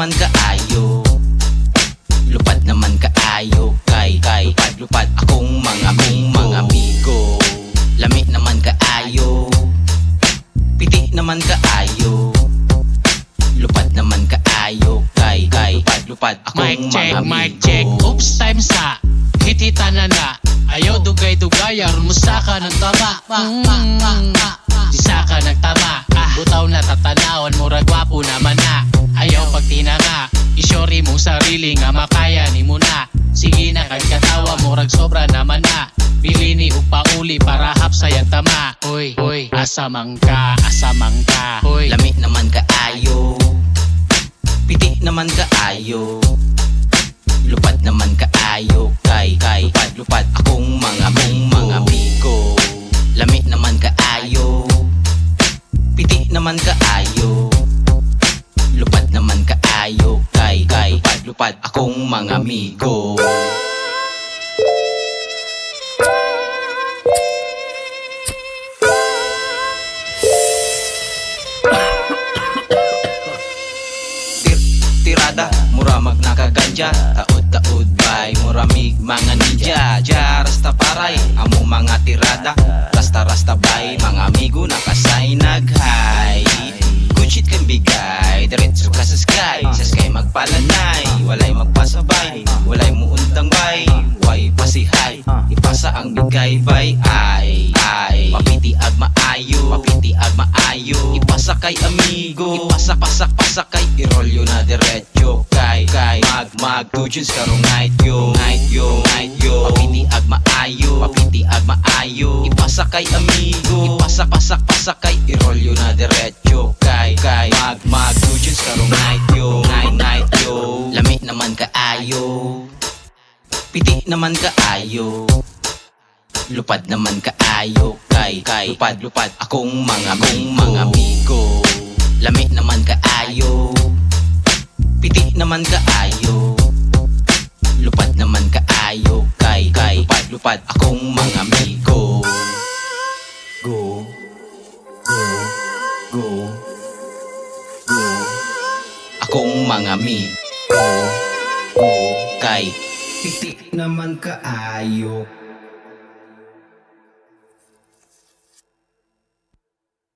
naman kaayo, lupad naman kaayo, kay lupad akong mga amigo. Lami naman kaayo, piti naman kaayo, lupad naman kaayo, kay lupad akong mga amigo. Mic check, oops, time sa hitita na na. Ayaw dugay-dugay, aron mo saka ng tama. Di saka nagtama, butaw na tatanawan mo ragwapo naman na. Ayaw pagtinanga, isyori mong sarili nga makaya ni mo na. Sige na kag katawa mo rag sobra naman na. Bilini ug pauli para hapsayang tama. Hoy, asamang ka, hoy. Lami naman kaayo, piti naman kaayo, lupad naman kaayo, kay lupad akong mga amigo. Lami naman kaayo, piti naman kaayo, lupad naman kaayo, kay lupad akong mga amigo. Tirada, muramag nakaganja, taod bay, muramig mga ninja. Ja, Rastafaray, amo mga tirada, rasta bay, mga amigo nakasay nag-high. Good shit kan bigay, diretso ka sa sky magpalanay, walay magpasabay, walay muundang bay, way pasihay, ipasa ang bigay bay, ay mapiti ag maayo, ipasa kay amigo, ipasa kay irolyo na diretso, kay mag tujuns karong night yo, mapiti ag maayo, ipasa kay amigo, ipasa kay irolyo na diretso, kay mag tujuns karong night yo. Lami naman kaayo, piti naman kaayo, lupad naman kaayo, kay lupad akong mga amigo. Lami naman kaayo, piti naman kaayo, lupad naman kaayo, kay lupad akong mga amigo. Go akong mga amigo, kay piti naman kaayo,